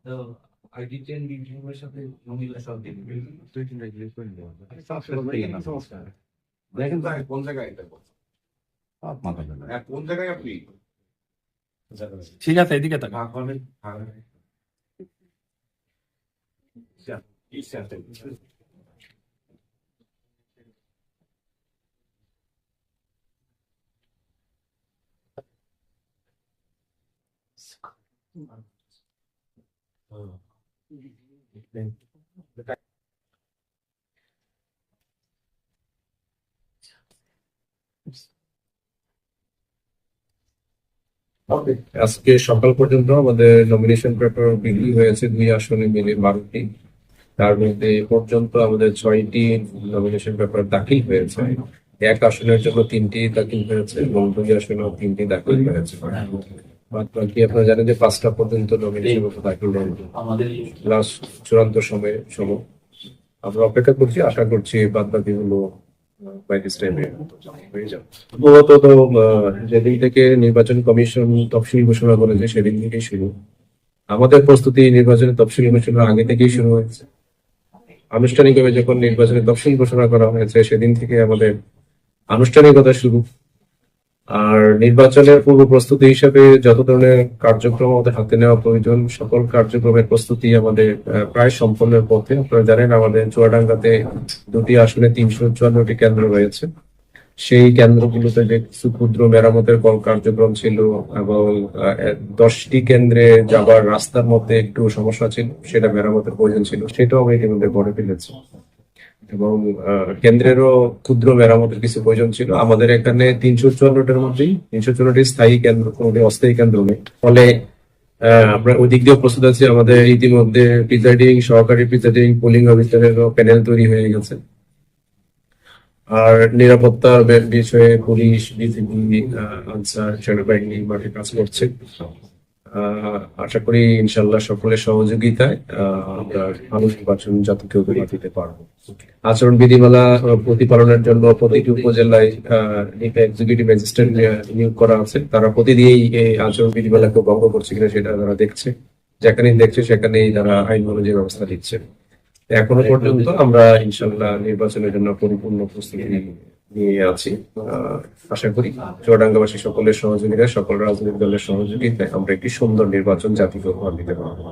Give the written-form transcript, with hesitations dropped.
তো ID ten বিল্ডিংয়ের সাথে মহিলা সব দিন দুই তিনটা ক্লিক করে দেওয়া দেখেন তো কোন জায়গায় এটা কোন জায়গায় আপনি ঠিক আছে, এদিকে তাকা। আজকে সকাল পর্যন্ত আমাদের নমিনেশন পেপার বিক্রি হয়েছে 2 আসনে মিলে 12টি। তার মধ্যে এ পর্যন্ত আমাদের 6টি নমিনেশন পেপার দাখিল হয়েছে। 1 আসনের জন্য 3টি দাখিল হয়েছে এবং 2 আসনেও 3টি দাখিল হয়েছে। বাদ বাকি আপনারা জানেন যে 5টা পর্যন্ত নমিনেশন পেপার দাখিল হয়েছে লাস্ট চূড়ান্ত সময়। আমরা অপেক্ষা করছি, আশা করছি বাদ বাকি হলো বাই দিস টাইমে হয়ে যাবে। মূলত তো যেদিন থেকে নির্বাচন কমিশন তফসিল ঘোষণা করেছে সেদিন থেকেই শুরু। আমাদের প্রস্তুতি নির্বাচনের তফসিল ঘোষণার আগে থেকেই শুরু হয়েছে। আনুষ্ঠানিকভাবে যখন নির্বাচনের তফসিল ঘোষণা করা হয়েছে সেদিন থেকে আমাদের আনুষ্ঠানিকতা শুরু। আর নির্বাচনের পূর্ব প্রস্তুতি হিসেবে যত ধরনের কার্যক্রম আমাদের হাতে নেওয়া প্রয়োজন সকল কার্যক্রমের প্রস্তুতি আমাদের প্রায় সম্পন্নের পথে। আপনারা জানেন আমাদের চুয়াডাঙ্গাতে 2টি আসনে 354টি কেন্দ্র রয়েছে। সেই কেন্দ্রগুলোতে যে কিছু ক্ষুদ্র মেরামতের কার্যক্রম ছিল এবং 10টি কেন্দ্রে যাবার রাস্তার মধ্যে একটু সমস্যা ছিল, সেটা মেরামতের প্রয়োজন ছিল, সেটাও আমরা ইতিমধ্যে করে ফেলেছি। এবং কেন্দ্রেরও ক্ষুদ্র মেরামতের কিছু প্রয়োজন ছিল। আমাদের এখানে 354টার মধ্যেই 354টি স্থায়ী কেন্দ্র, কোনোটি অস্থায়ী কেন্দ্র নেই। ফলে আমরা ওই দিক দিয়ে প্রস্তুত আছি। আমাদের ইতিমধ্যে প্রিজাইডিং, সহকারী প্রিজাইডিং, পোলিং অফিসারেরও প্যানেল তৈরি হয়ে গেছে। আর নিরাপত্তার বিষয়ে পুলিশ, বিজিবি, আনসার, সেনাবাহিনী মাঠে কাজ করছে। আশা করি ইনশাল্লাহ সকলের সহযোগিতায় আমরা ভালো নির্বাচন জাতীয় দিতে পারবো। আচরণ বিধিমালা প্রতিপালনের জন্য প্রতিটি উপজেলায় এক্সিকিউটিভ ম্যাজিস্ট্রেট নিয়োগ করা আছে। তারা প্রতিদিনই এই আচরণ বিধিমালাকে ভঙ্গ করছে কিনা সেটা তারা দেখছে। যেখানেই দেখছে সেখানেই তারা আইন অনুযায়ী ব্যবস্থা দিচ্ছে। এখনো পর্যন্ত আমরা ইনশাল্লাহ নির্বাচনের জন্য পরিপূর্ণ প্রস্তুতি নিয়ে আছি। আশা করি চুয়াডাঙ্গাবাসী সকলের সহযোগিতায়, সকল রাজনৈতিক দলের সহযোগিতায় আমরা একটি সুন্দর নির্বাচন জাতীয় উপহার দিতে পারবো।